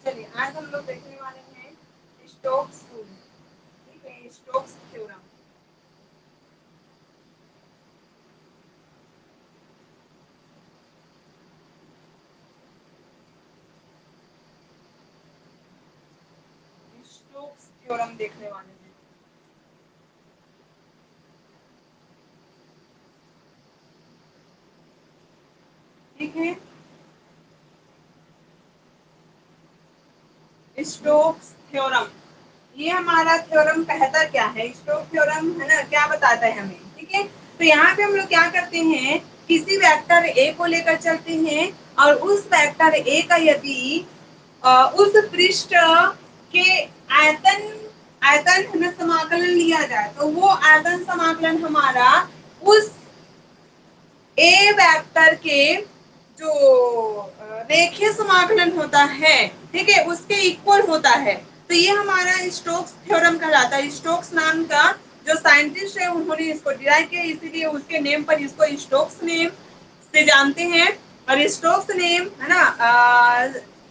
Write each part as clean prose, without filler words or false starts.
चलिए आज हम लोग देखने वाले हैं स्टोक्स रूल। ठीक है, स्टोक्स थ्योरम। स्टोक्स थ्योरम देखने वाले हैं। ठीक है, स्टोक्स थ्योरम। ये हमारा थ्योरम कहता क्या है? स्टोक्स थ्योरम है ना, क्या बताता है हमें? ठीक है, तो यहाँ पे हम लोग क्या करते हैं, किसी वेक्टर ए को लेकर चलते हैं और उस वेक्टर ए का यदि उस पृष्ठ के आयतन आयतन है ना समाकलन लिया जाए तो वो आयतन समाकलन हमारा उस ए वेक्टर के जो रेखीय समाकलन होता है, ठीक है, उसके इक्वल होता है। तो ये हमारा स्टोक्स थ्योरम कहलाता है। स्टोक्स नाम का जो साइंटिस्ट है उन्होंने इसको डिराइव किया, इसीलिए उसके नेम पर इसको स्टोक्स नेम से जानते हैं। और स्टोक्स नेम है ना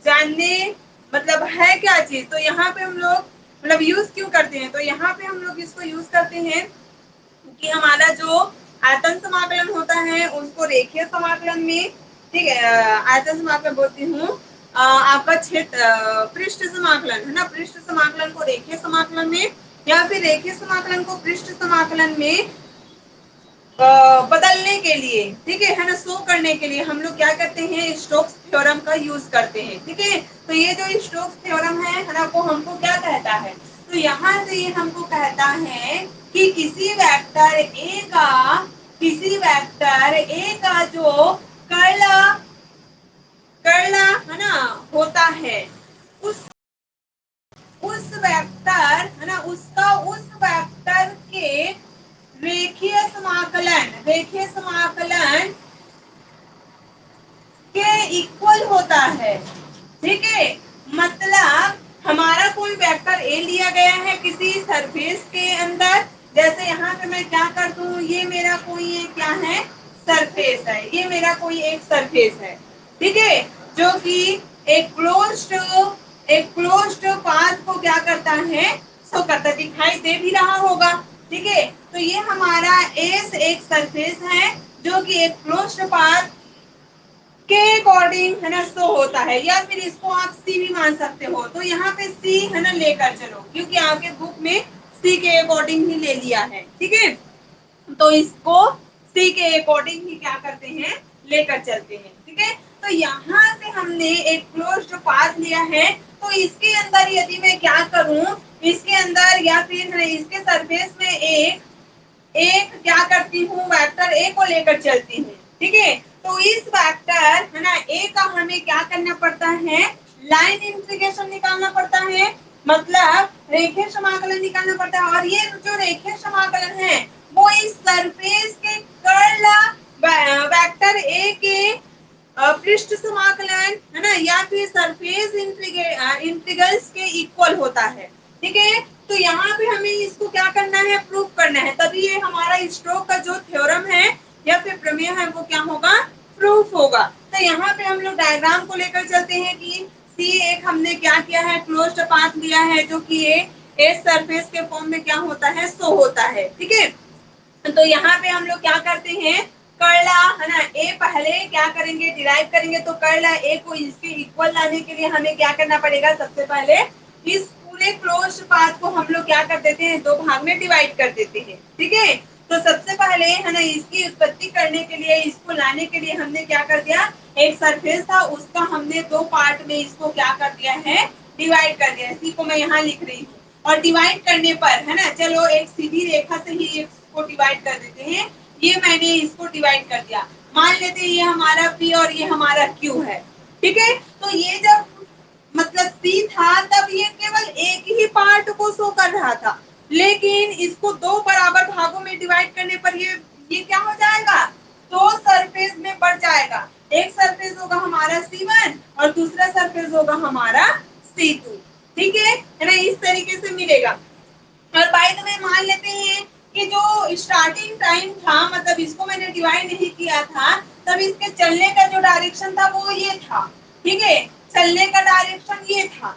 जानने मतलब है क्या चीज, तो यहाँ पे हम लोग मतलब यूज क्यों करते हैं, तो यहाँ पे हम लोग इसको यूज करते हैं कि हमारा जो आयतन समाकलन होता है उसको रेखीय समाकलन में, ठीक है, आयतन समाकलन बोलती हूँ, आपका क्षेत्र पृष्ठ समाकलन है ना, पृष्ठ समाकलन को रेखीय समाकलन में या फिर रेखीय समाकलन को पृष्ठ समाकलन में बदलने के लिए, ठीक है ना, शो करने के लिए हम लोग क्या करते हैं, स्टोक्स थ्योरम का यूज करते हैं। ठीक है, तो ये जो स्टोक्स थ्योरम है ना, वो हमको क्या कहता है, तो यहाँ से ये हमको कहता है कि किसी वेक्टर ए का जो कर्ल कर्ल है ना होता है, उस वेक्टर है ना, उसका उस वेक्टर के रेखीय समाकलन के इक्वल होता है। ठीक है, मतलब हमारा कोई वेक्टर ए लिया गया है किसी सरफेस के अंदर, जैसे यहाँ पे मैं क्या कर दूं, ये मेरा कोई एक क्या है, सरफेस है, ये मेरा कोई एक सरफेस है, ठीक है, जो कि एक क्लोज्ड पाथ को क्या करता है, शो करता है, दिखाई दे भी रहा होगा। ठीक है, तो ये हमारा एस एक सरफेस है जो कि एक क्लोज्ड पाथ के अकॉर्डिंग है ना शो होता है, या फिर इसको आप सी भी मान सकते हो। तो यहाँ पे सी है ना लेकर चलो, क्योंकि आपके बुक में सी के अकॉर्डिंग ही ले लिया है। ठीक है, तो इसको सी के अकॉर्डिंग ही क्या करते हैं, लेकर चलते हैं। ठीक है, तो यहाँ से हमने एक क्लोज्ड पाथ लिया है, तो इसके अंदर यदि मैं क्या करूं, इसके अंदर या फिर इसके सरफेस में एक एक क्या करती हूँ, वेक्टर ए को लेकर चलती हूँ। ठीक है, तो इस वेक्टर है ना ए का हमें क्या करना पड़ता है, लाइन इंटीग्रेशन निकालना पड़ता है, मतलब रेखीय समाकलन निकालना पड़ता है। और ये जो रेखीय समाकलन है वो इस सरफेस के कर्ल वेक्टर ए के पृष्ठ समाकलन है ना या फिर सरफेस इंटीग्रल्स के इक्वल होता है। ठीक है, तो यहाँ पे हमें इसको क्या करना है, प्रूफ करना है, तभी ये हमारा स्टोक का जो थ्योरम है या फिर प्रमेय है वो क्या होगा, प्रूफ होगा। तो यहाँ पे हम लोग डायग्राम को लेकर चलते हैं कि सी एक हमने क्या किया है, क्लोज्ड पाथ लिया है जो कि ए सरफेस के फॉर्म में क्या होता है, शो होता है। ठीक है, तो यहाँ पे हम लोग क्या करते हैं, कर्ला है ना ए पहले क्या करेंगे, डिराइव करेंगे, तो कर्ला ए को इसके इक्वल लाने के लिए हमें क्या करना पड़ेगा, सबसे पहले इस पूरे क्लोज्ड पाथ को हम लोग क्या कर देते हैं, दो भाग में डिवाइड कर देते हैं। ठीक है, तो सबसे पहले है ना इसकी उत्पत्ति करने के लिए, इसको लाने के लिए हमने क्या कर दिया, एक सरफेस था उसका हमने दो पार्ट में इसको क्या कर दिया है, डिवाइड कर दिया। इसी को मैं यहाँ लिख रही हूँ। और डिवाइड करने पर है ना, चलो एक सीधी रेखा से ही इसको डिवाइड कर देते हैं। ये मैंने इसको डिवाइड कर दिया, मान लेते हैं ये हमारा P और ये हमारा Q है। ठीक है, तो ये जब मतलब सी था तब ये केवल एक ही पार्ट को शो कर रहा था, लेकिन इसको दो बराबर भागों में डिवाइड करने पर ये क्या हो जाएगा, दो सरफेस में बढ़ जाएगा। एक सरफेस होगा हमारा C1 और दूसरा सरफेस होगा हमारा C2। ठीक है ना, इस तरीके से मिलेगा। और बाय द वे मान लेते हैं कि जो स्टार्टिंग टाइम था, मतलब इसको मैंने डिवाइड नहीं किया था, तब इसके चलने का जो डायरेक्शन था वो ये था। ठीक है, चलने का डायरेक्शन ये था,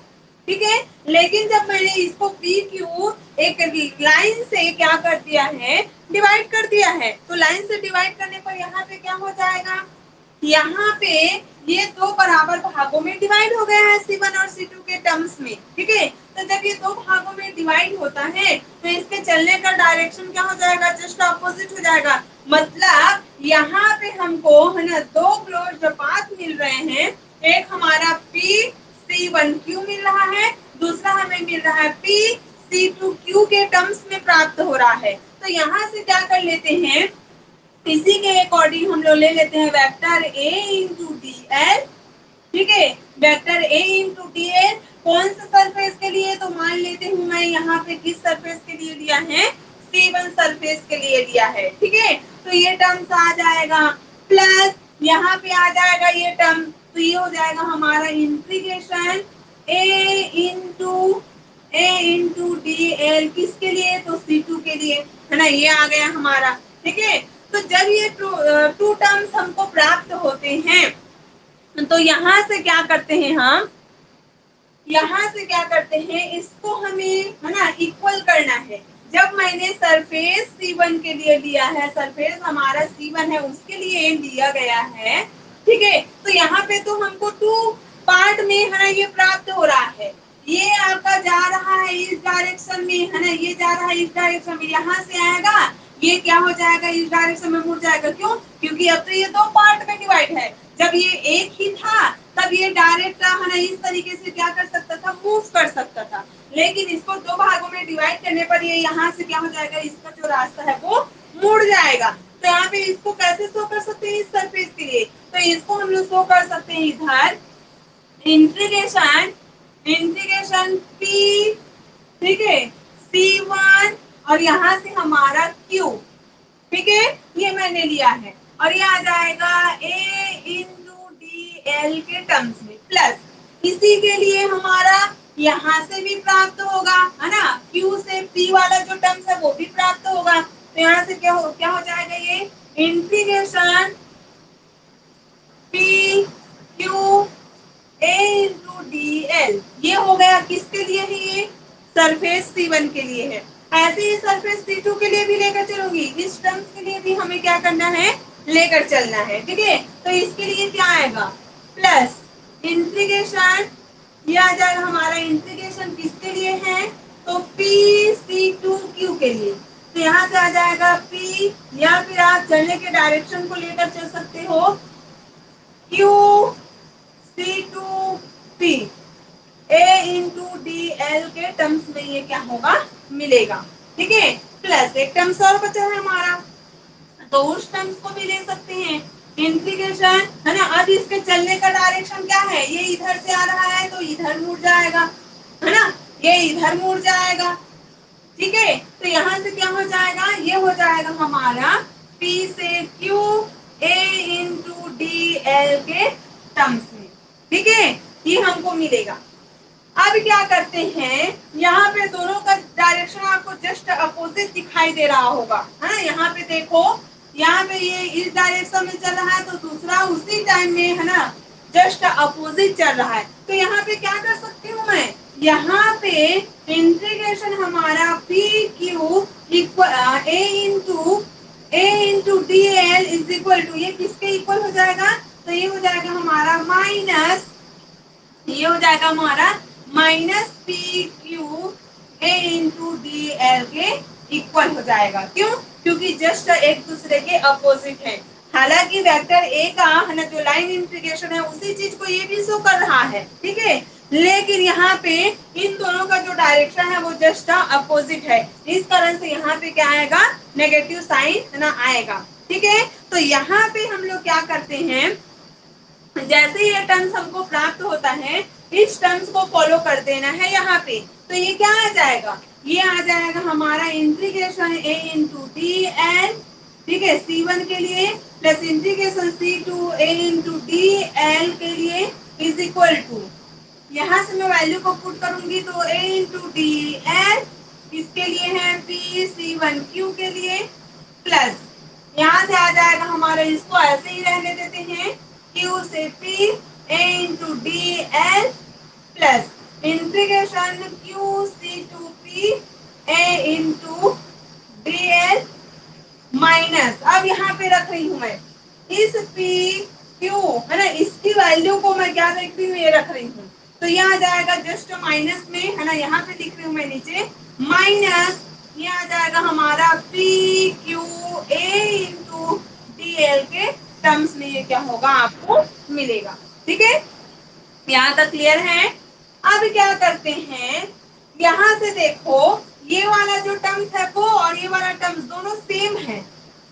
ठीक है। लेकिन जब मैंने इसको पी क्यू एक लाइन से क्या कर दिया है, डिवाइड कर दिया है, तो लाइन से डिवाइड करने पर यहाँ पे क्या हो जाएगा, यहाँ पे ये दो बराबर भागों में डिवाइड हो गया है C1 और C2 के टर्म्स में, ठीक है। तो जब ये दो भागों में डिवाइड होता है तो इसके चलने का डायरेक्शन क्या हो जाएगा, जस्ट अपोजिट हो जाएगा। मतलब यहाँ पे हमको है ना दो क्लोज्ड पाथ मिल रहे हैं, एक हमारा PC1Q मिल रहा है, दूसरा हमें मिल रहा है PC2Q के टर्म्स में प्राप्त हो रहा है। तो यहाँ से क्या कर लेते हैं, इसी के अकॉर्डिंग हम लोग ले लेते हैं vector A into D L, ठीक है। Vector A into D L कौन सा सरफेस के लिए, तो मान लेते हूँ मैं यहाँ पे किस सरफेस के लिए लिया है, C1 सरफेस के लिए लिया है, ठीक है। तो ये टर्म्स आ जाएगा प्लस यहाँ पे आ जाएगा ये टर्म, तो ये हो जाएगा हमारा integration A into D L किसके लिए, तो C2 के लिए, है ना, ये आ गया हमारा, ठीक है। तो जब ये टू टर्म्स हमको प्राप्त होते हैं तो यहाँ से क्या करते हैं हम, यहाँ से क्या करते हैं, इसको हमें है ना इक्वल करना है। जब मैंने सरफेस C1 के लिए लिया है, सरफेस हमारा C1 है उसके लिए लिया गया है, ठीक है। तो यहाँ पे तो हमको टू पार्ट में है ना ये प्राप्त हो रहा है, ये आपका जा रहा है इस डायरेक्शन में, है ना, ये जा रहा है इस डायरेक्शन में, यहाँ से आएगा ये क्या हो जाएगा, इस डायरेक्शन में मुड़ जाएगा, क्यों, क्योंकि अब तो ये दो पार्ट में डिवाइड है। जब ये एक ही था तब ये डायरेक्ट है ना इस तरीके से क्या कर सकता था, मूव कर सकता था, लेकिन इसको दो भागों में डिवाइड करने पर ये यहाँ से क्या हो जाएगा, इसका जो रास्ता है वो मुड़ जाएगा। तो यहाँ पे इसको कैसे शो कर सकते हैं, इस सरफेस के लिए, तो इसको हम लोग शो कर सकते हैं इधर इंटीग्रेशन इंटीग्रेशन P, ठीक है, C1 और यहाँ से हमारा Q, ठीक है, ये मैंने लिया है, और ये आ जाएगा A इंटू डी एल के टर्म्स में, प्लस इसी के लिए हमारा यहाँ से भी प्राप्त होगा, है ना, Q से P वाला जो टर्म्स है वो भी प्राप्त होगा। तो यहाँ से क्या हो जाएगा, ये integration P Q A into D L, ये हो गया किसके लिए है, ये सरफेस C1 के लिए है। ऐसे ही सरफेस C2 के लिए भी लेकर चलूंगी, इस टर्म्स के लिए भी हमें क्या करना है, लेकर चलना है, ठीक है। तो इसके लिए क्या आएगा, प्लस इंटीग्रेशन, ये आ जाएगा हमारा इंटीग्रेशन किसके लिए है, तो PC2Q के लिए, तो यहाँ से आ जाएगा P, या फिर आप चलने के डायरेक्शन को लेकर चल सकते हो Q C2P A into D L के टर्म्स में ये क्या होगा, मिलेगा, ठीक है। प्लस एक टर्म्स और बचा है हमारा, तो उस टर्म्स को भी ले सकते हैं, इंटीग्रेशन, है ना। अब इसके चलने का डायरेक्शन क्या है, ये इधर से आ रहा है तो इधर मुड़ जाएगा, है ना, ये इधर मुड़ जाएगा, ठीक है। तो यहाँ से क्या हो जाएगा, ये हो जाएगा हमारा P से Q A into D L के टर्म्स में, ठीक है, ये हमको मिलेगा। अब क्या करते हैं, यहाँ पे दोनों का डायरेक्शन आपको जस्ट अपोजिट दिखाई दे रहा होगा, है ना। यहाँ पे देखो, यहाँ पे ये इस डायरेक्शन में चल रहा है तो दूसरा उसी टाइम में है ना जस्ट अपोजिट चल रहा है। तो यहाँ पे क्या कर सकती हूँ मैं, यहाँ पे इंटीग्रेशन हमारा P Q A into D L is equal to, ये किसके इक्वल हो जाएगा, तो ये हो जाएगा हमारा माइनस, ये हो जाएगा हमारा minus P Q A into D L के इक्वल हो जाएगा, क्यों, क्योंकि जस्ट एक दूसरे के अपोजिट है। हालांकि वेक्टर ए का है ना जो लाइन इंटीग्रेशन है उसी चीज को ये भी शो कर रहा है, ठीक है, लेकिन यहाँ पे इन दोनों का जो डायरेक्शन है वो जस्ट अपोजिट है, इस कारण से यहाँ पे क्या आएगा, नेगेटिव साइन है ना आएगा, ठीक है। तो यहाँ पे हम लोग क्या करते हैं, जैसे ये टर्म्स हमको प्राप्त होता है इस टर्म्स को फॉलो कर देना है यहाँ पे, तो ये क्या आ जाएगा, ये आ जाएगा हमारा integration A into D L, ठीक है, C1 के लिए, plus integration C2 A into D L के लिए इज इक्वल टू, यहाँ से मैं वैल्यू को पुट करूंगी तो A इंटू डी एल इसके लिए है PC1Q के लिए, प्लस यहाँ से आ जाएगा हमारा, इसको ऐसे ही रहने देते हैं Q से P A into D L plus integration Q C to P A into D L minus, अब यहाँ पे रख रही हूं मैं इस पी क्यू है ना, इसकी वैल्यू को मैं क्या रख रही हूँ, ये रख रही हूँ, तो ये आ जाएगा जस्ट माइनस में है ना, यहाँ पे लिख रही हूँ मैं नीचे माइनस, ये आ जाएगा हमारा P Q A into D L के टर्म्स में ये क्या होगा आपको मिलेगा। ठीक है, यहाँ तक क्लियर है। अब क्या करते हैं, यहाँ से देखो ये वाला जो टर्म्स है वो और ये वाला टर्म्स दोनों सेम है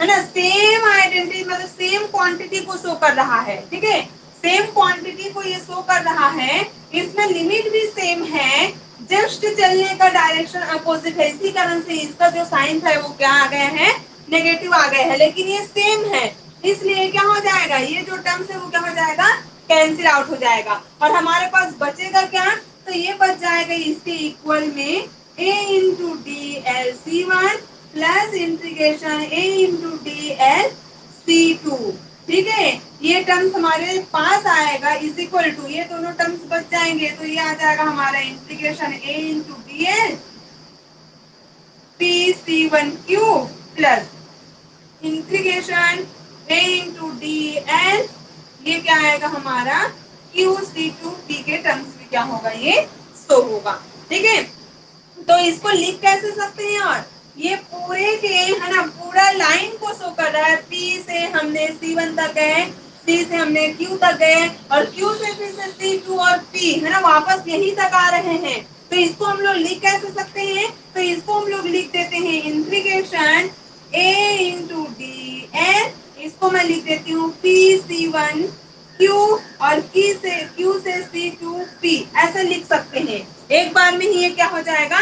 ना, सेम आइडेंटिटी मतलब सेम क्वांटिटी को शो कर रहा है। ठीक है, सेम क्वांटिटी को ये शो कर रहा है, इसमें लिमिट भी सेम है, जस्ट चलने का डायरेक्शन अपोजिट है, इसी कारण से इसका जो साइन है वो क्या आ गया है, नेगेटिव आ गया है, लेकिन ये सेम है, इसलिए क्या हो जाएगा, ये जो टर्म्स है वो क्या हो जाएगा, कैंसिल आउट हो जाएगा, और हमारे पास बचेगा क्या, तो ये बच जाएगा इसके इक्वल में A into D L C one plus integration A into D L C two. ठीक है, ये टर्म्स हमारे पास आएगा इज इक्वल टू, ये दोनों टर्म्स बच जाएंगे, तो ये आ जाएगा हमारा integration A into D L P C one Q plus integration A into D L, ये क्या आएगा हमारा क्यू सी टू पी के टर्म्स में क्या होगा, ये शो होगा। ठीक है, तो इसको लिख कैसे सकते हैं, और ये पूरे के है ना पूरा लाइन को शो कर रहा है, पी से हमने C1 तक गए, सी से हमने क्यू तक गए, और क्यू से फिर से C2 और पी है ना वापस यहीं तक आ रहे हैं, तो इसको हम लोग लिख कैसे सकते हैं, तो इसको हम लोग लिख देते हैं integration A into D L, इसको मैं लिख देती हूँ पी C1 Q और Q से C2 P, ऐसे लिख सकते हैं, एक बार में ही ये क्या हो जाएगा,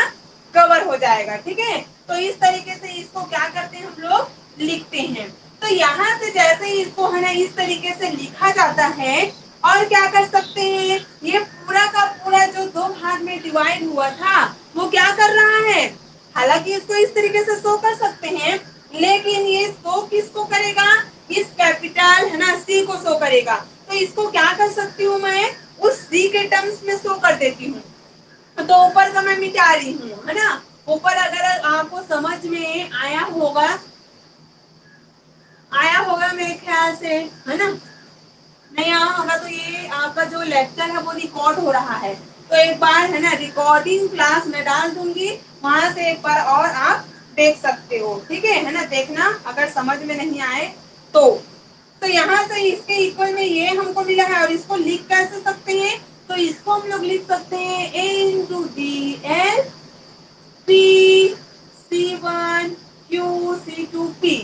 कवर हो जाएगा। ठीक है, तो इस तरीके से इसको क्या करते हैं हम लोग लिखते हैं, तो यहाँ से जैसे ही इसको है ना इस तरीके से लिखा जाता है, और क्या कर सकते हैं, ये पूरा का पूरा जो दो भाग में डिवाइड हुआ था वो क्या कर रहा है, हालांकि इसको इस तरीके से शो कर सकते हैं, लेकिन ये शो किसको करेगा, इस कैपिटल है ना सी को शो करेगा, तो इसको क्या कर सकती हूँ मैं, उस सी के टर्म्स में शो कर देती हूँ, तो ऊपर का मैं मिटा रही हूँ है ना, ऊपर अगर आपको समझ में आया होगा मेरे ख्याल से, है ना, नहीं आया होगा तो ये आपका जो लेक्चर है वो रिकॉर्ड हो रहा है, तो एक बार है ना रिकॉर्डिंग क्लास में डाल दूंगी, वहां से एक बार और आप देख सकते हो। ठीक है ना, देखना अगर समझ में नहीं आए तो यहाँ से इसके इक्वल में ये हमको मिला है, और इसको लिख कैसे सकते हैं, तो इसको हम लोग लिख सकते हैं A into D L P C one Q C to P.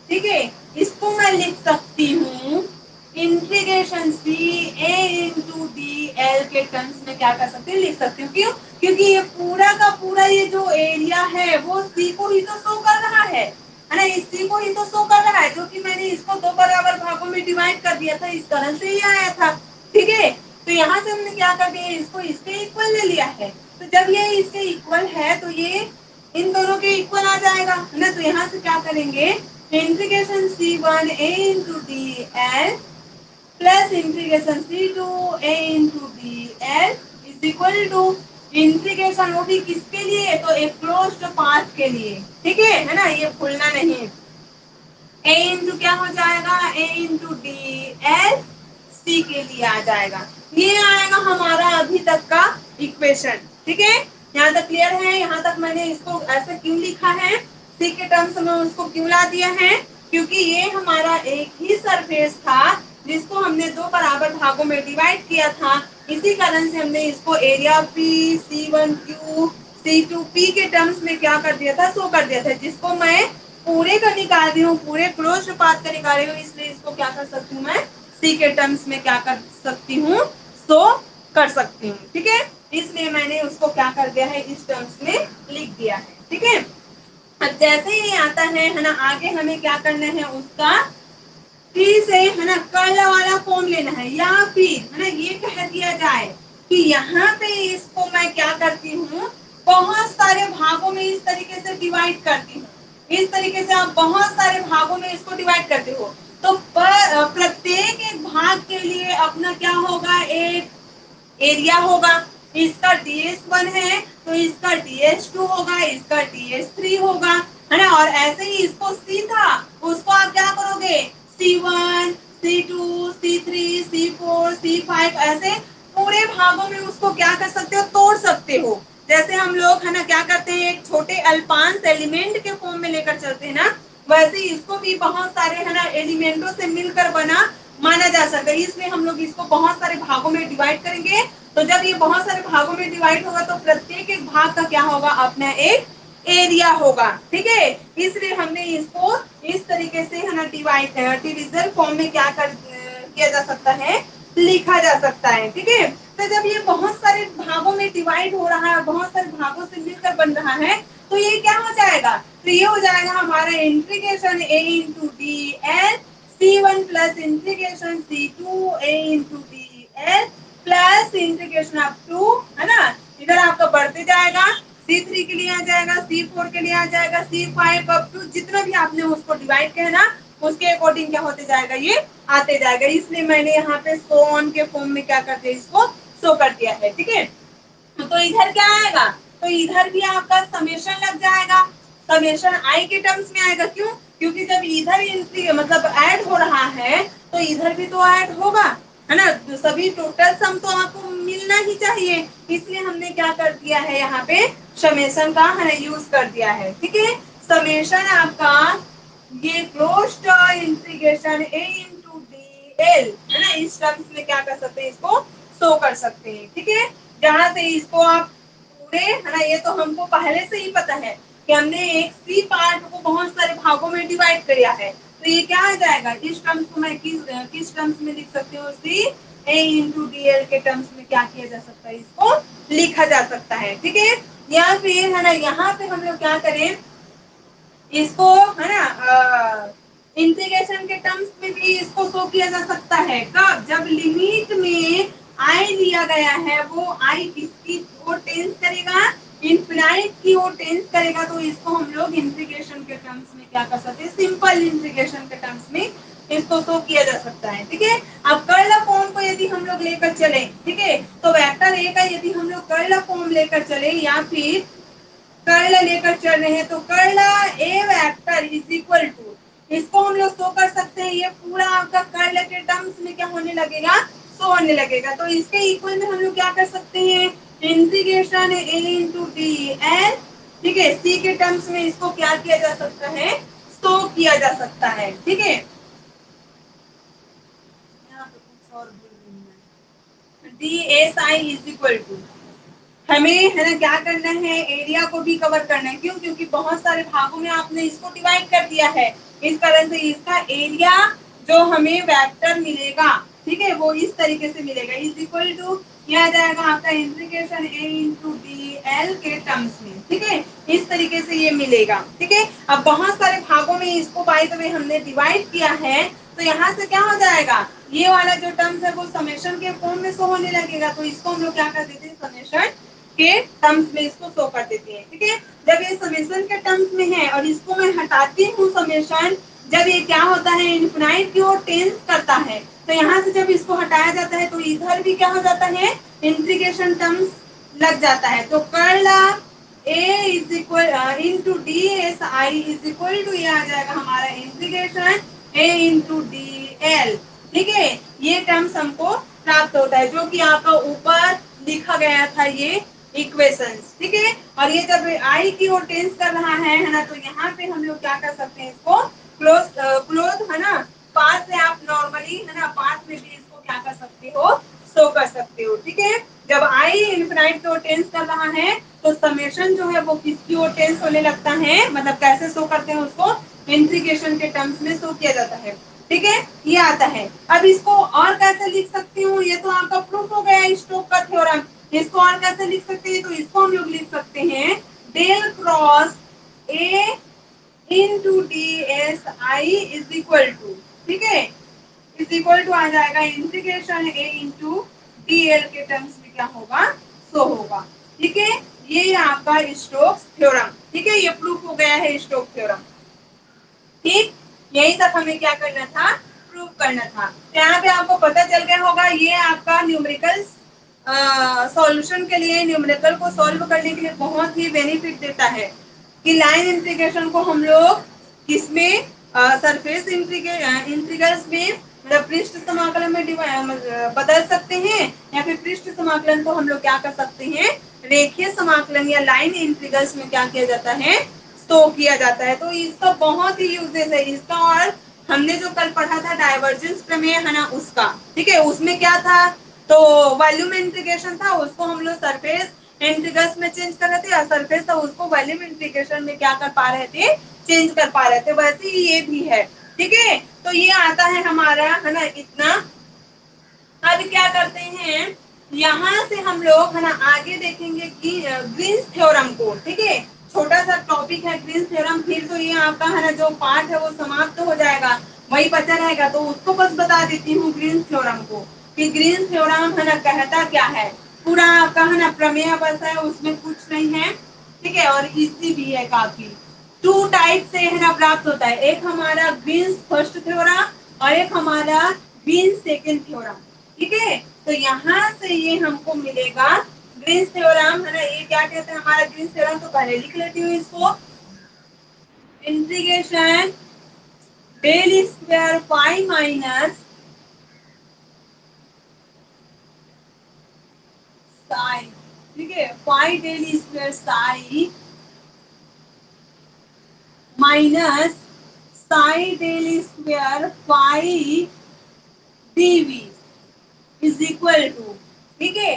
ठीक है, इसको मैं लिख सकती हूँ integration C A into D L के टर्म्स में क्या कर सकते हैं, लिख सकती हूँ, क्यों, क्योंकि ये पूरा का पूरा ये जो एरिया है वो सी को ही तो शो कर रहा है ना, इस सी को ही तो शो कर रहा है, जो कि मैंने इसको दो बराबर भागों में डिवाइड कर दिया था, इस तरह से ही आया था। ठीक है, तो यहाँ से हमने क्या कर दिया, इसको इसके इक्वल ले लिया है, तो जब ये इसके इक्वल है तो ये इन दोनों के इक्वल आ जाएगा है ना, तो यहाँ से क्या करेंगे, integration C1 A into D L plus integration C2 A into D L is equal to integration, वो भी किसके लिए, तो एक क्लोज्ड पाथ के लिए। ठीक है ना, ये भूलना नहीं, ए इंटू क्या हो जाएगा, ए इंटू डी एल सी के लिए आ जाएगा, ये आएगा हमारा अभी तक का इक्वेशन। ठीक है, यहाँ तक क्लियर है, यहाँ तक मैंने इसको ऐसे क्यों लिखा है, सी के टर्म्स में उसको क्यों ला दिया है, क्योंकि ये हमारा एक ही सरफेस था जिसको हमने दो बराबर भागों में डिवाइड किया था, इसी कारण से हमने इसको area P C1 Q C2 P के टर्म्स में क्या कर दिया था, शो कर दिया था, जिसको मैं पूरे का निकाल रही हूँ, पूरे क्लोज्ड पाथ का निकाल रही हूँ, इसलिए इसको क्या कर सकती हूँ मैं, सी के टर्म्स में क्या कर सकती हूँ, शो कर सकती हूँ। ठीक है, इसलिए मैंने उसको क्या कर दिया है, इस टर्म्स में लिख दिया है। ठीक है, अब जैसे ही आता है ना, आगे हमें क्या करना है, उसका फिर से है ना कर्ल वाला फॉर्म लेना है, या फिर है ना ये कह दिया जाए कि यहाँ पे इसको मैं क्या करती हूँ, बहुत सारे भागों में इस तरीके से डिवाइड करती हूँ, इस तरीके से आप बहुत सारे भागों में इसको डिवाइड करते हो, तो प्रत्येक एक भाग के लिए अपना क्या होगा, एक एरिया होगा। इसका DS1 है तो इसका DS2 होगा, इसका DS3 होगा, है ना। और ऐसे ही इसको सीधा उसको आप क्या करोगे, C1 C2 C3 C4 C5 ऐसे पूरे भागों में उसको क्या कर सकते हो, तोड़ सकते हो। जैसे हम लोग, है ना, क्या करते हैं, एक छोटे अल्पांश एलिमेंट के फॉर्म में लेकर चलते हैं ना, वैसे ही इसको भी बहुत सारे, है ना, एलिमेंटों से मिलकर बना माना जा सकता है। इसलिए हम लोग इसको बहुत सारे भागों में डिवाइड करेंगे। तो जब ये बहुत सारे भागों में डिवाइड होगा तो प्रत्येक एक भाग का क्या होगा, अपना एक एरिया होगा। ठीक है, इसलिए हमने इसको इस तरीके से, है ना, डिविजन फॉर्म में क्या कर किया जा सकता है, लिखा जा सकता है। ठीक है, तो जब ये बहुत सारे भागों में डिवाइड हो रहा है, बहुत सारे भागों से मिलकर बन रहा है, तो ये क्या हो जाएगा, तो ये हो जाएगा हमारा integration A into D L C1 plus integration C2 A into D L plus integration up to, है ना, इधर आपका बढ़ते जाएगा, C3 के लिए आ जाएगा, C4 के लिए आ जाएगा, C5 अप टू जितना भी आपने उसको डिवाइड किया ना, उसके अकॉर्डिंग क्या होते जाएगा, ये आते जाएगा। इसलिए मैंने यहाँ पे सो ऑन के फॉर्म में क्या कर दिया, इसको शो कर दिया है। ठीक है, तो इधर क्या आएगा, तो इधर भी आपका समेशन लग जाएगा, समेशन आई के टर्म्स में आएगा। क्यों, क्योंकि जब इधर मतलब ऐड हो रहा है तो इधर भी तो ऐड होगा, है ना, तो सभी टोटल सम तो आपको मिलना ही चाहिए। इसलिए हमने क्या कर दिया है, यहाँ पे समेशन का, है ना, यूज कर दिया है। ठीक है, समेशन आपका ये closed integration A into D L, है ना, इस टर्म्स में क्या कर सकते हैं, इसको शो कर सकते हैं। ठीक है, जहां से इसको आप पूरे, है ना, ये तो हमको पहले से ही पता है कि हमने एक सी पार्ट को बहुत सारे भागों में डिवाइड किया है, तो ये क्या आ जाएगा, इस टर्म्स को मैं किस टर्म्स में लिख सकती हूँ, सी ए इंटू डी एल के टर्म्स में क्या किया जा सकता है, इसको लिखा जा सकता है। ठीक है, या फिर, है ना, यहाँ पे हम लोग क्या करें, इसको, है ना, इंटीग्रेशन के टर्म्स में भी इसको शो किया जा सकता है। कब, जब लिमिट में आई लिया गया है, वो आई किसकी ओर टेंस करेगा, इनफिनाइट की ओर टेंस करेगा, तो इसको हम लोग इंटीग्रेशन के टर्म्स में क्या कर सकते हैं, सिंपल इंटीग्रेशन के टर्म्स में इसको शो किया जा सकता है। ठीक है, अब कर्ल फॉर्म को यदि हम लोग लेकर चले, ठीक है, तो वेक्टर ए का यदि हम लोग कर्ल फॉर्म लेकर चले या फिर कर्ल लेकर चल रहे हैं, तो curl A vector is equal to, इसको हम लोग शो कर सकते हैं, ये पूरा आपका कर्ल के टर्म्स में क्या होने लगेगा, शो होने लगेगा। तो इसके इक्वल में हम लोग क्या कर सकते हैं, integration A into D L, ठीक है, सी के टर्म्स में इसको क्या किया जा सकता है, शो किया जा सकता है। ठीक है, यहाँ पे कुछ और भूल गई मैं, D S I is equal to, हमें, है ना, क्या करना है, एरिया को भी कवर करना है। क्यों, क्योंकि बहुत सारे भागों में आपने इसको डिवाइड कर दिया है, इस कारण से इसका एरिया जो हमें वेक्टर मिलेगा, ठीक है, वो इस तरीके से मिलेगा, इज इक्वल टू, ये आ जाएगा आपका integration A into D L के टर्म्स में। ठीक है, इस तरीके से ये मिलेगा। ठीक है, अब बहुत सारे भागों में इसको बाय द वे हमने डिवाइड किया है, तो यहाँ से क्या हो जाएगा, ये वाला जो टर्म्स है वो समेशन के फॉर्म में शो होने लगेगा, तो इसको हम लोग क्या कर देते हैं, समेशन के टर्म्स में इसको शो कर देती है। ठीक है, जब ये समेशन के टर्म्स में है और इसको मैं हटाती हूँ समेशन, जब ये क्या होता है, इनफिनाइट की ओर टेंस करता है, तो यहाँ से जब इसको हटाया जाता है तो इधर भी क्या हो जाता है, इंटीग्रेशन टर्म्स लग जाता है। तो curl A is equal into D S I is equal to, ये आ जाएगा हमारा integration A into D L. ठीक है, ये टर्म्स हमको प्राप्त होता है, जो कि आपका ऊपर लिखा गया था, ये इक्वेशंस। ठीक है, और ये जब आई की ओर टेंस कर रहा है ना, तो यहाँ पे हम लोग क्या कर सकते हैं, इसको क्लोज है ना, पास से आप नॉर्मली, है ना, पास में भी इसको क्या कर सकते हो, शो कर सकते हो। ठीक है, जब आई इनफिनाइट की ओर टेंस कर रहा है तो समेशन जो है वो किसकी ओर टेंस होने लगता है, मतलब कैसे शो करते हैं उसको, इंटीग्रेशन के टर्म्स में शो किया जाता है। ठीक है, ये आता है। अब इसको और कैसे लिख सकती हूँ, ये तो आपका प्रूफ हो गया स्टोक्स का थ्योरम। इसको और कैसे लिख सकते हैं, तो इसको हम लोग लिख सकते हैं del cross A into D S I is equal to, ठीक है, इज इक्वल टू आ जाएगा integration A into D L के टर्म्स में क्या होगा, सो होगा। ठीक है, ये आपका स्टोक्स थ्योरम। ठीक है, ये प्रूफ हो गया है स्टोक्स थ्योरम। ठीक, यही तक हमें क्या करना था, प्रूव करना था। तो यहाँ पे आपको पता चल गया होगा, ये आपका न्यूमेरिकल सॉल्यूशन के लिए, न्यूमेरिकल को सॉल्व करने के लिए बहुत ही बेनिफिट देता है कि लाइन इंटीग्रेशन को हम लोग किसमें, सरफेस इंटीग्रल्स में, मतलब पृष्ठ समाकलन में बदल सकते हैं, या फिर पृष्ठ समाकलन को हम लोग क्या कर सकते हैं, रेखीय समाकलन या लाइन इंटीग्रल्स में क्या किया जाता है, स्टोर किया जाता है। तो इसका बहुत ही यूजेस है इसका। और हमने जो कल पढ़ा था डाइवर्जेंस प्रमेय है ना, उसका, ठीक है, उसमें क्या था, तो वॉल्यूम इंटीग्रेशन था, उसको हम लोग सरफेस इंटीग्रल्स में चेंज कर रहे थे, और सरफेस था उसको वॉल्यूम इंटीग्रेशन में क्या कर पा रहे थे, चेंज कर पा रहे थे। वैसे ही ये भी है, ठीक है। तो ये आता है हमारा, है ना, इतना। अब क्या करते हैं, यहाँ से हम लोग, है ना, आगे देखेंगे कि ग्रीन्स थ्योरम को, ठीक है। छोटा सा टॉपिक है ग्रीन्स थ्योरम, फिर तो ये आपका, है ना, जो पार्ट है वो समाप्त हो जाएगा, वही बचा रहेगा। तो उसको बस बता देती हूँ ग्रीन्स थ्योरम को, कि ग्रीन्स थ्योरम, है ना, कहता क्या है। पूरा आपका, है ना, प्रमेय बस है, उसमें कुछ नहीं है, ठीक है, और इजी भी है काफी। टू टाइप से, है ना, प्राप्त होता है, एक हमारा ग्रीन्स फर्स्ट थ्योरम और एक हमारा ग्रीन्स सेकेंड थ्योरम, ठीक है। तो यहाँ से ये हमको मिलेगा ग्रीन्स थ्योरम, है ना, ये क्या कहते हैं हमारा ग्रीन्स थ्योरम, तो पहले लिख लेती हूँ इसको, integration del square pi minus psi, ठीक है, pi del square psi minus psi del square pi DV is equal to, ठीक है।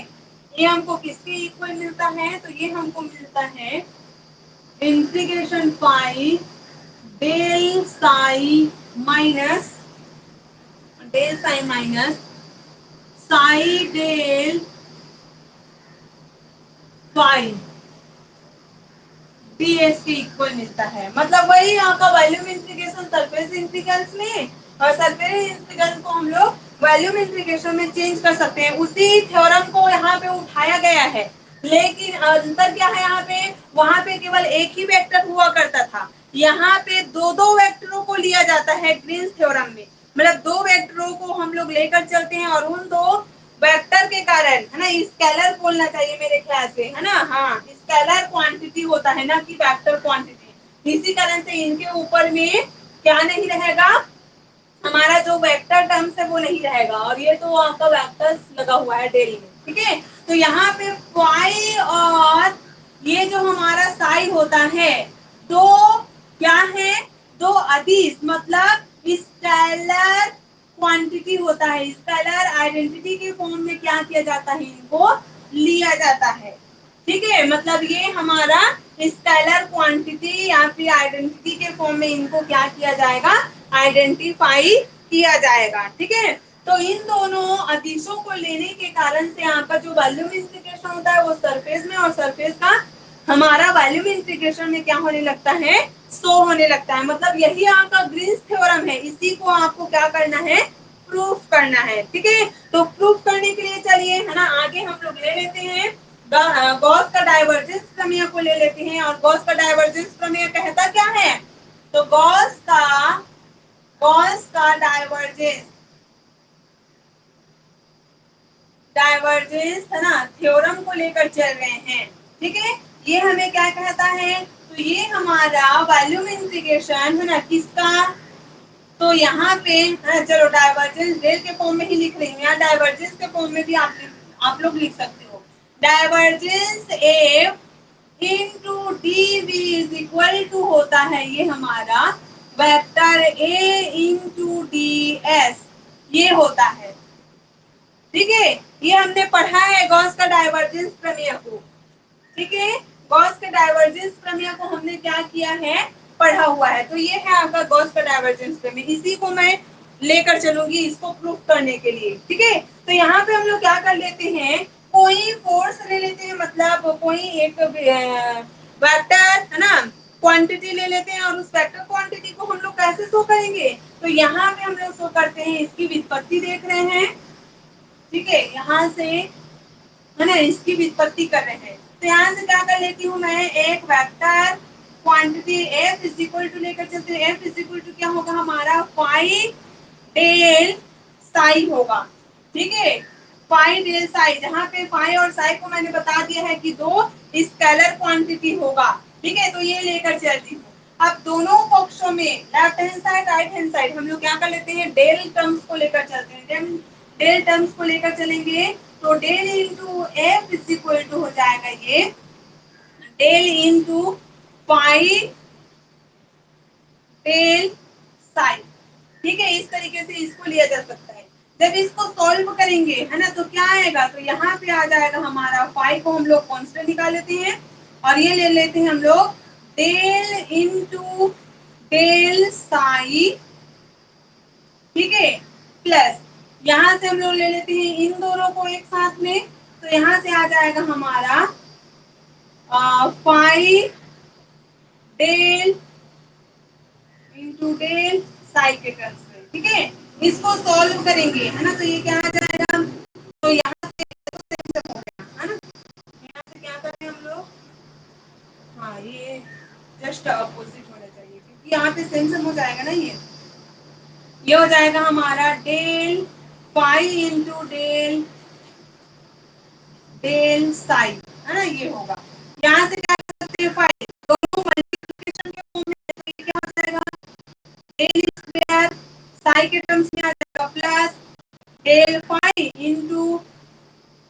ये हमको किसके इक्वल मिलता है, तो ये हमको मिलता है integration pi del psi minus, del psi minus psi del phi DS के इक्वल मिलता है। मतलब वही आपका वॉल्यूम इंटीग्रेशन सरफेस इंटीग्रल्स में, और सरफेस इंटीग्रल को हम लोग वॉल्यूम इंटीग्रेशन में चेंज कर सकते हैं। उसी थ्योरम को यहाँ पे उठाया गया है, लेकिन अंतर क्या है, यहाँ पे, वहां पे केवल एक ही वेक्टर हुआ करता था, यहाँ पे दो दो वेक्टरों को लिया जाता है ग्रीन्स थ्योरम में। मतलब दो वेक्टरों को हम लोग लेकर चलते हैं, और उन दो वेक्टर के कारण, है ना, स्केलर बोलना चाहिए मेरे ख्याल से, है ना, हाँ, स्केलर क्वांटिटी होता है ना, कि वेक्टर क्वांटिटी। इसी कारण से इनके ऊपर में क्या नहीं रहेगा, हमारा जो वेक्टर टर्म्स है वो नहीं रहेगा, और ये तो आपका वेक्टर्स लगा हुआ है डेल में, ठीक है। तो यहाँ पे फाई और ये जो हमारा साई होता है, दो क्या है, दो अदिश, मतलब स्केलर क्वांटिटी होता है। स्केलर आइडेंटिटी के फॉर्म में क्या किया जाता है, इनको लिया जाता है, ठीक है। मतलब ये हमारा स्केलर क्वांटिटी या फिर आइडेंटिटी के फॉर्म में इनको क्या किया जाएगा, आइडेंटिफाई किया जाएगा, ठीक है। तो इन दोनों अदिशों को लेने के कारण से आपका जो वॉल्यूम इंटीग्रेशन होता है वो सरफेस में, और सरफेस का हमारा वॉल्यूम इंटीग्रेशन में क्या होने लगता है, शो होने लगता है। मतलब यही आपका ग्रीन्स थ्योरम है, इसी को आपको क्या करना है, प्रूफ करना है, ठीक है। तो प्रूफ करने के लिए चलिए, है ना, आगे हम लोग ले लेते हैं गॉस का डाइवर्जेंस प्रमेय को ले लेते हैं। और गॉस का डाइवर्जेंस प्रमेय कहता क्या है, तो गॉस का डाइवर्जेंस है ना, थ्योरम को लेकर चल रहे हैं, ठीक है। ये हमें क्या कहता है, तो ये हमारा वॉल्यूम इंटीग्रेशन, है ना, किसका, तो यहाँ पे, चलो डाइवर्जेंस डेल के फॉर्म में ही लिख रही हूँ, यहाँ डाइवर्जेंस के फॉर्म में भी आप लोग लिख सकते हो। Divergence F into D V is equal to होता है ये हमारा vector A into D S, ये होता है, ठीक है। ये हमने पढ़ा है गॉस का डाइवर्जेंस प्रमेय को, ठीक है। गॉस के डाइवर्जेंस प्रमेय को हमने क्या किया है, पढ़ा हुआ है। तो ये है आपका गॉस का डाइवर्जेंस प्रमेय, इसी को मैं लेकर चलूंगी इसको प्रूफ करने के लिए, ठीक है। तो यहाँ पे हम लोग क्या कर लेते हैं, कोई फोर्स ले लेते हैं, मतलब कोई एक वेक्टर, है ना, क्वांटिटी ले लेते हैं, और उस वेक्टर क्वांटिटी को हम लोग कैसे शो करेंगे, तो यहाँ पे हम लोग शो करते हैं, इसकी व्युत्पत्ति देख रहे हैं, ठीक है, यहाँ से, है ना, इसकी व्युत्पत्ति कर रहे हैं। तो यहाँ से क्या कर लेती हूँ मैं, एक vector quantity f is equal to लेकर चलते हैं। f इज इक्वल टू क्या होगा हमारा, फाई डेल साई होगा। ठीक है, फाई डेल साई, जहां पे फाई और साई को मैंने बता दिया है कि दो स्केलर क्वांटिटी होगा। ठीक है, तो ये लेकर चलती हूँ। अब दोनों पक्षों में left hand side right hand side हम लोग क्या कर लेते हैं, डेल टर्म्स को लेकर चलते हैं। डेल टर्म्स को लेकर चलेंगे तो del into F is equal to हो जाएगा ये del into phi del psi. ठीक है, इस तरीके से इसको लिया जा सकता है। जब इसको सॉल्व करेंगे है ना, तो क्या आएगा, तो यहाँ पे आ जाएगा हमारा फाई को हम लोग कांस्टेंट निकाल लेते हैं और ये ले लेते हैं हम लोग डेल इंटू डेल साई। ठीक है, प्लस यहाँ से हम लोग ले लेते हैं इन दोनों को एक साथ में, तो यहाँ से आ जाएगा हमारा phi del into del psi के टर्म्स में। ठीक है, इसको सॉल्व करेंगे है ना, तो ये क्या आ जाएगा, तो यहाँ से हो गया है ना, यहाँ से क्या करें हम लोग, हाँ ये जस्ट अपोजिट होना चाहिए क्योंकि यहाँ पे सेम हो जाएगा ना, ये हो जाएगा हमारा del phi into del del psi है ना, ये होगा। यहाँ से क्या कर सकते हैं, फाई दोनों मल्टीप्लिकेशन के फॉर्म में, तो ये क्या हो जाएगा डेल स्क्वायर साई के टर्म्स में आ जाएगा प्लस डेल फाई इंटू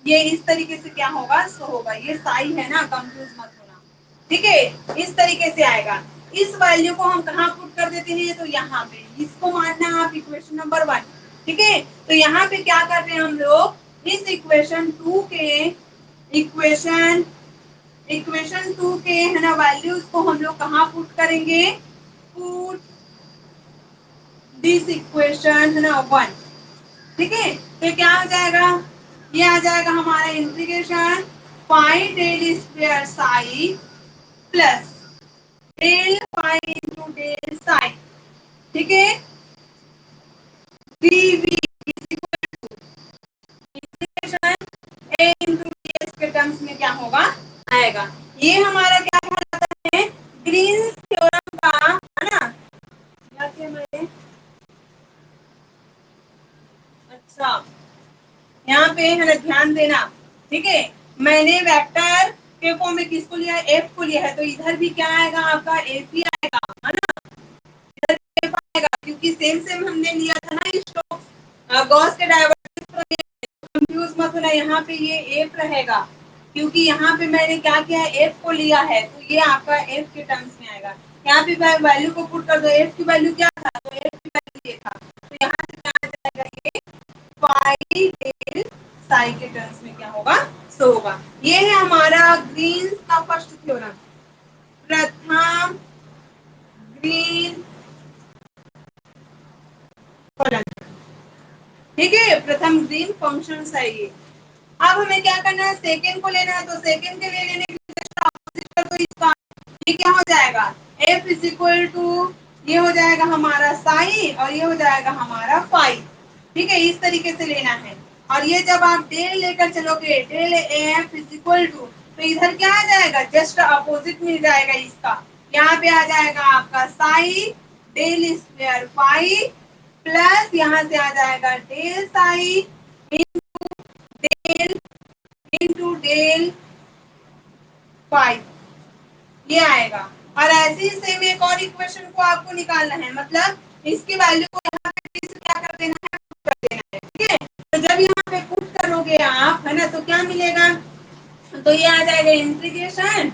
ये इस तरीके से क्या होगा, सो होगा, ये साई है ना, कंफ्यूज मत होना। ठीक है, इस तरीके से आएगा। इस वैल्यू को हम कहाँ पुट कर देते हैं, तो यहाँ पे इसको मानना आप इक्वेशन नंबर 1। ठीक है, तो यहाँ पे क्या कर रहे हैं हम लोग, इस इक्वेशन 2 के इक्वेशन इक्वेशन 2 के है ना वैल्यूज को हम लोग कहाँ पुट करेंगे, पुट दिस इक्वेशन है ना 1। ठीक है, तो क्या हो जाएगा, ये आ जाएगा हमारा integration phi del square psi plus del phi into del psi. ठीक है, dv integration a into ds के टर्म्स में क्या होगा, आएगा। ये हमारा क्या कहलाता है, ग्रीन्स थ्योरम का है ना, क्या किया मैंने, अच्छा यहाँ पे है ना ध्यान देना। ठीक है, मैंने वेक्टर के फॉर्म में किसको लिया है, एफ को लिया है, तो इधर भी क्या आएगा आपका एफ ही आएगा है ना, इधर एफ आएगा क्योंकि सेम सेम हमने लिया था ना स्टोक्स गॉस के डाइवर्जेंस। कंफ्यूज मत होना, यहाँ पे ये एफ रहेगा क्योंकि यहाँ पे मैंने क्या किया है, एफ को लिया है, तो ये आपका एफ के टर्म्स में आएगा। यहाँ पे वैल्यू को पुट कर दो, एफ की वैल्यू क्या था, तो एफ की वैल्यू ये था, तो यहाँ से क्या आ जाएगा, ये फाई डेल साई के टर्म्स में क्या होगा, सो होगा। ये है हमारा ग्रीन्स का फर्स्ट थ्योरम, प्रथम ग्रीन फलन। ठीक है, प्रथम ग्रीन फंक्शन है ये। अब हमें क्या करना है, सेकंड को लेना है, तो सेकंड के लिए लेने के लिए ऑपोजिट कर दो इसका, ये क्या हो जाएगा f इज इक्वल टू, ये हो जाएगा हमारा साई और ये हो जाएगा हमारा फाई। ठीक है, इस तरीके से लेना है। और ये जब आप डेल लेकर चलोगे, del F is equal to, तो इधर क्या आ जाएगा, जस्ट अपोजिट मिल जाएगा इसका, यहाँ पे आ जाएगा आपका psi del square phi plus यहाँ से आ जाएगा del psi del into del phi, ये आएगा। और ऐसे ही सेम एक और इक्वेशन को आपको निकालना है, मतलब इसकी वैल्यू को यहाँ पे क्या कर देना है, पुट कर देना है। ठीक है, तो जब यहाँ पे पुट करोगे आप है ना, तो क्या मिलेगा, तो ये आ जाएगा इंटीग्रेशन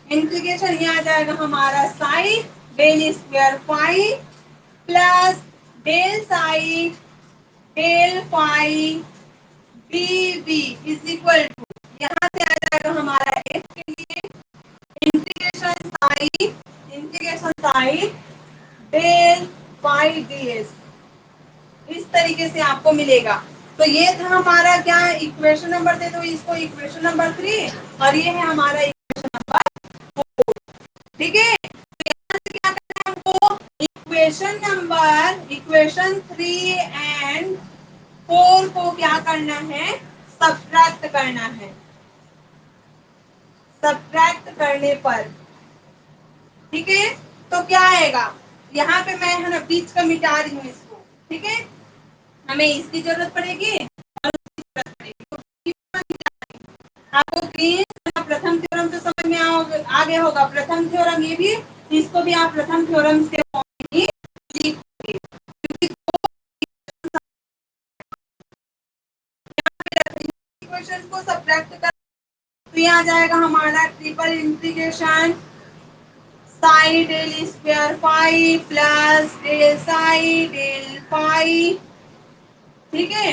इंटीग्रेशन ये आ जाएगा हमारा psi del square phi plus del psi del phi D V is equal to, यहाँ से आ जाएगा हमारा एफ के लिए integration psi del phi DS, इस तरीके से आपको मिलेगा। तो ये था हमारा क्या इक्वेशन नंबर, दे दो इसको इक्वेशन नंबर 3 और ये है हमारा इक्वेशन नंबर 4। ठीक है, तो यहाँ से क्या करना है हमको, इक्वेशन 3 एंड 4 को क्या करना है, सब्ट्रैक्ट करना है। सब्ट्रैक्ट करने पर ठीक है, तो क्या आएगा, यहाँ पे मैं है ना बीच का मिटा रही हूँ इसको। ठीक है, हमें इसकी जरूरत पड़ेगी और उसकी जरूरत पड़ेगी। आपको ग्रीन्स प्रथम थ्योरम तो समझ में आ गया होगा। प्रथम थ्योरम ये भी, इसको भी आप प्रथम थ्योरम के फॉर्म में ही लिखोगे। इक्वेशन को सब्ट्रैक्ट कर तो ये आ जाएगा हमारा triple integration psi del square phi plus del psi del phi, ठीक है,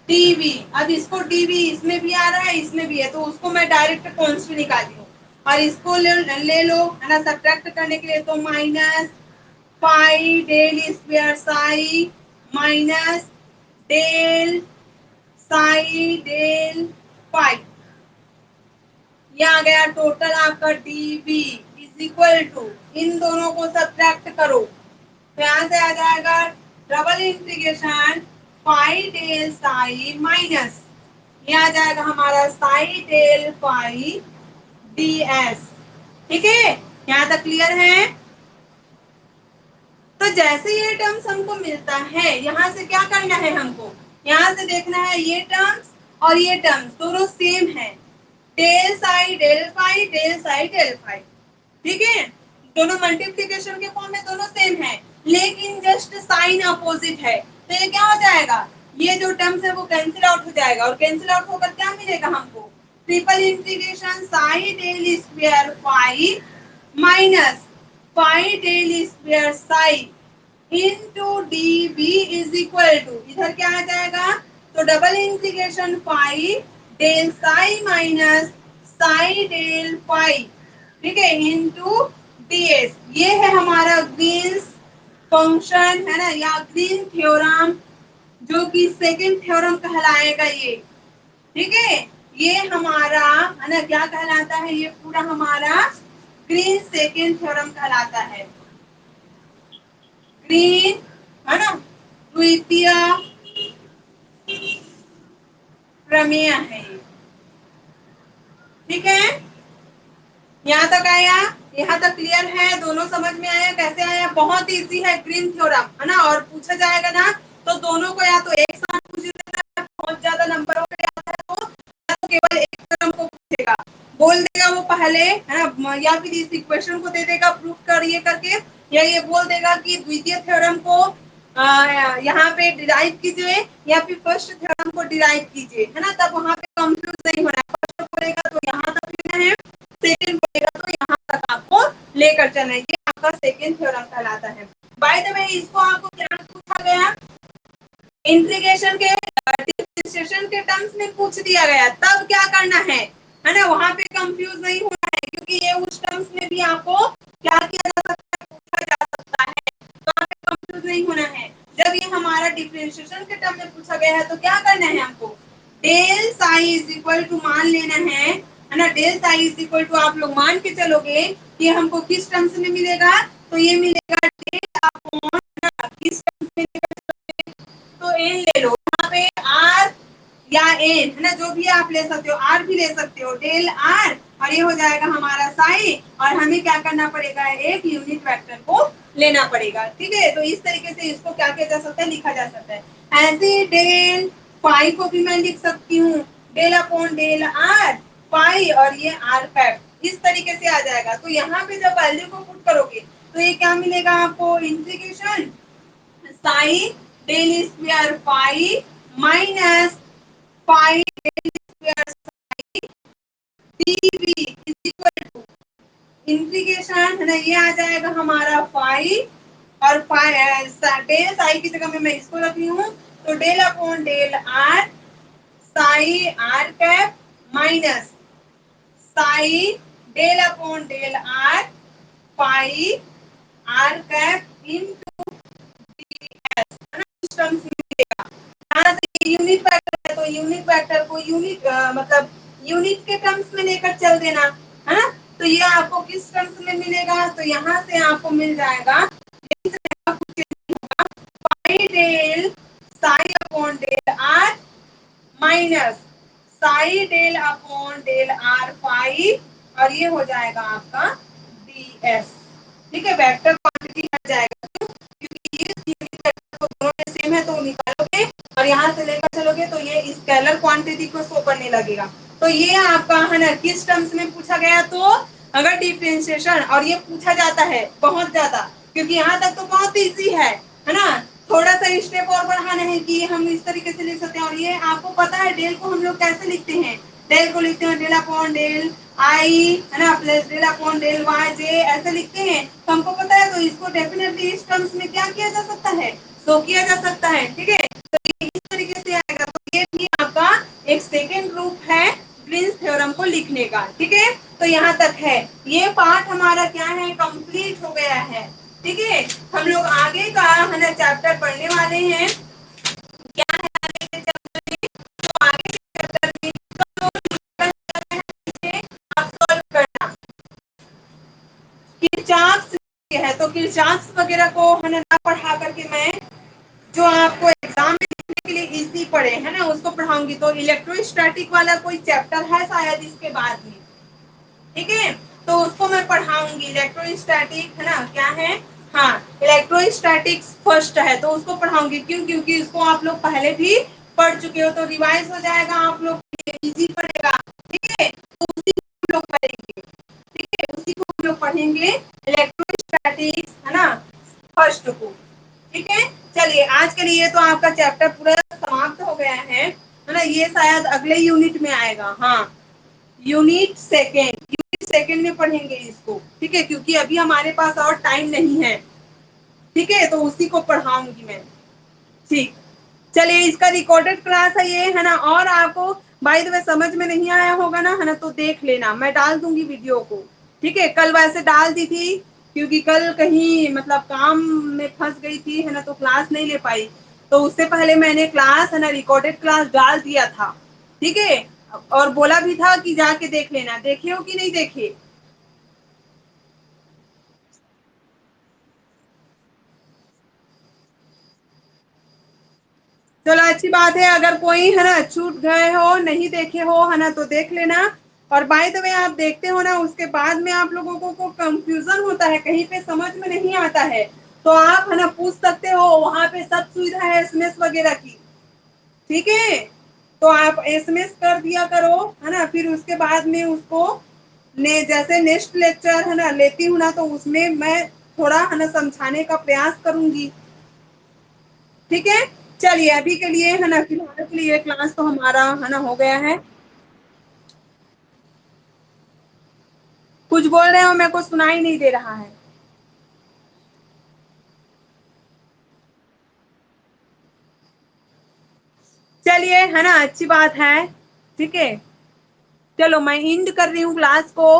डीवी। अब इसको डीवी इसमें भी आ रहा है इसमें भी है, तो उसको मैं डायरेक्ट कांस्टेंट निकाली हूँ और इसको ले लो है ना सब्ट्रैक्ट करने के लिए, तो minus phi del square psi minus del psi del phi, ये आ गया टोटल आपका डीवी इज इक्वल टू, इन दोनों को सब्ट्रैक्ट करो तो यहाँ से आ जाएगा double integration phi del psi minus, ये आ जाएगा हमारा साई डेल फाई ds। ठीक है, यहाँ तक क्लियर है। तो जैसे ये टर्म्स हमको मिलता है, यहाँ से क्या करना है हमको, यहाँ से देखना है ये टर्म्स और ये टर्म्स दोनों सेम है, del psi del phi del psi del phi, ठीक है, दोनों मल्टीप्लिकेशन के फॉर्म में दोनों सेम है, लेकिन जस्ट साइन अपोजिट है। तो ये क्या हो जाएगा, ये जो टर्म्स है वो कैंसिल आउट हो जाएगा और कैंसिल आउट होकर क्या मिलेगा हमको, triple integration psi del square phi minus phi del square psi into D V is equal to, इधर क्या आ जाएगा, तो double integration phi del psi minus psi del phi, ठीक है, इनटू डीएस। ये है हमारा ग्रीन्स फंक्शन है ना, या ग्रीन थ्योरम, जो कि सेकंड थ्योरम कहलाएगा ये, ठीक है, ये हमारा है ना क्या कहलाता है, ये पूरा हमारा ग्रीन सेकंड थ्योरम कहलाता है, ग्रीन है ना द्वितीय प्रमेय है, ठीक है। यहाँ तक आया, यहाँ तक क्लियर है, दोनों समझ में आया, कैसे आया, बहुत इजी है ग्रीन थ्योरम है ना, और पूछा जाएगा ना तो दोनों को या तो एक साथ पूछ लेता है, बहुत ज्यादा नंबरों पे आता है तो, या तो केवल एक थ्योरम को पूछेगा, बोल देगा वो पहले है ना, या फिर इस इक्वेशन को दे देगा प्रूफ करिए करके, या ये बोल देगा कि द्वितीय थ्योरम को यहाँ पे डिराइव कीजिए या फिर फर्स्ट थ्योरम को डिराइव कीजिए, है ना, तब वहां पे कंफ्यूज नहीं होना है, फर्स्ट बोलेगा तो यहाँ तक लेना है, सेकंड बोलेगा तो यहाँ तक आपको लेकर चलना है, ये आपका सेकंड थ्योरम कहलाता है। बाय द वे इसको आपको क्या पूछा गया, इंटीग्रेशन के डिफरेंशिएशन के टर्म्स में पूछ दिया गया, तब क्या करना है ना, वहां पे कंफ्यूज नहीं होना है, क्योंकि ये उस टर्म्स में भी आपको क्या किया जा सकता है, पूछा जा सकता है, तो वहां पे कंफ्यूज नहीं होना है। जब ये हमारा डिफरेंशिएशन के टर्म में पूछा गया है तो क्या करना है हमको, del psi is equal to मान लेना है ना, del psi is equal to आप लोग मान के चलोगे कि हमको किस टर्म्स में मिलेगा, तो ये मिलेगा डेल अपॉन किस टर्म्स में मिलेगा, तो एन ले लो, यहाँ पे आर या एन है ना, जो भी आप ले सकते हो, आर भी ले सकते हो, डेल आर, और ये हो जाएगा हमारा साई, और हमें क्या करना पड़ेगा, एक यूनिट वेक्टर को लेना पड़ेगा, ठीक है। तो इस तरीके से इसको क्या किया जा सकता है, लिखा जा सकता है। ऐसे डेल फाई को भी मैं लिख सकती हूँ, del upon del R phi, और ये आर कैप, इस तरीके से आ जाएगा। तो यहाँ पे जब वैल्यू को पुट करोगे तो ये क्या मिलेगा आपको, integration psi del square phi minus phi del square psi DV is equal to integration है ना, ये आ जाएगा हमारा फाई, और डेल साई की जगह में मैं इसको रख रही हूँ, तो del upon del R psi R cap minus psi del upon del R phi R cap into terms मिलेगा। यहाँ से यूनिट वेक्टर है तो यूनिट वेक्टर को यूनिट मतलब यूनिट के टर्म्स में लेकर चल देना है ना, तो ये आपको किस टर्म्स में मिलेगा, तो यहाँ से आपको मिल जाएगा pi del psi upon del R minus psi del upon del R phi, और ये हो जाएगा आपका डी एस, ठीक है, वेक्टर क्वांटिटी आ जाएगा, क्योंकि ये यूनिट वेक्टर तो दोनों में सेम है तो निकालोगे यहाँ से लेकर चलोगे तो ये स्केलर क्वांटिटी को शो करने लगेगा। तो ये आपका है ना किस टर्म्स में पूछा गया, तो अगर डिफरेंशिएशन और ये पूछा जाता है बहुत ज्यादा, क्योंकि यहाँ तक तो बहुत इजी है ना। थोड़ा सा स्टेप और बढ़ाना है कि हम इस तरीके से लिख सकते हैं। और ये आपको पता है डेल को हम लोग कैसे लिखते हैं, डेल को लिखते हैं डेल अपॉन डेल आई है ना plus del upon del Y J, ऐसे लिखते हैं। तो हमको पता है, तो इसको डेफिनेटली इस टर्म्स में क्या किया जा सकता है, शो किया जा सकता है। ठीक है, तो ये इस तरीके से आएगा। तो ये भी आपका एक सेकेंड रूप है ग्रीन्स थ्योरम को लिखने का। ठीक है, तो यहाँ तक है। ये पार्ट हमारा क्या है, कंप्लीट हो गया है। ठीक है, हम लोग आगे का है ना चैप्टर पढ़ने वाले हैं। क्या है आगे के चैप्टर में, तो आगे के चैप्टर में आप सॉल्व करना किरचॉफ है। तो किरचॉफ वगैरह को है ना पढ़ा करके मैं जो आपको एग्जाम में लिखने के लिए इजी पड़े है ना उसको पढ़ाऊंगी। तो इलेक्ट्रोस्टैटिक वाला कोई चैप्टर है शायद इसके बाद में, ठीक है, तो उसको मैं पढ़ाऊंगी। इलेक्ट्रोस्टैटिक है ना क्या है, हाँ इलेक्ट्रोस्टैटिक्स फर्स्ट है तो उसको पढ़ाऊंगी। क्यों, क्योंकि उसको आप लोग पहले भी पढ़ चुके हो, तो रिवाइज हो जाएगा आप लोग के लिए, इजी पड़ेगा। ठीक है, तो उसी को हम लोग पढ़ेंगे। ठीक है, उसी को हम लोग पढ़ेंगे इलेक्ट्रोस्टैटिक्स है ना फर्स्ट को। ठीक है, चलिए आज के लिए तो आपका चैप्टर पूरा समाप्त हो गया है ना। ये शायद अगले यूनिट में आएगा, हाँ यूनिट सेकेंड में पढ़ेंगे इसको। ठीक है, क्योंकि अभी हमारे पास और टाइम नहीं है। ठीक है, तो उसी को पढ़ाऊंगी मैं। ठीक, चलिए इसका रिकॉर्डेड क्लास है ये है ना। और आपको बाय द वे समझ में नहीं आया होगा ना है ना, तो देख लेना, मैं डाल दूंगी वीडियो को। ठीक है, कल वैसे डाल दी थी क्योंकि कल कहीं मतलब काम में फंस गई थी है ना, तो क्लास नहीं ले पाई। तो उससे पहले मैंने क्लास है ना रिकॉर्डेड क्लास डाल दिया था। ठीक है, और बोला भी था कि जाके देख लेना। देखे हो कि नहीं देखे? चलो अच्छी बात है, अगर कोई है ना छूट गए हो नहीं देखे हो है ना तो देख लेना। और बाय द वे आप देखते हो ना उसके बाद में आप लोगों को कंफ्यूजन होता है, कहीं पे समझ में नहीं आता है, तो आप है ना पूछ सकते हो, वहां पे सब सुविधा है एसएमएस वगैरह की। ठीक है, तो आप एसएमएस कर दिया करो है ना, फिर उसके बाद में उसको जैसे नेक्स्ट लेक्चर है ना लेती हूँ ना, तो उसमें मैं थोड़ा है ना समझाने का प्रयास करूंगी। ठीक है, चलिए अभी के लिए है ना फिलहाल के लिए क्लास तो हमारा है ना हो गया है। कुछ बोल रहे हो, मेरे को सुनाई नहीं दे रहा है। चलिए है ना अच्छी बात है। ठीक है, चलो मैं इंड कर रही हूँ क्लास को।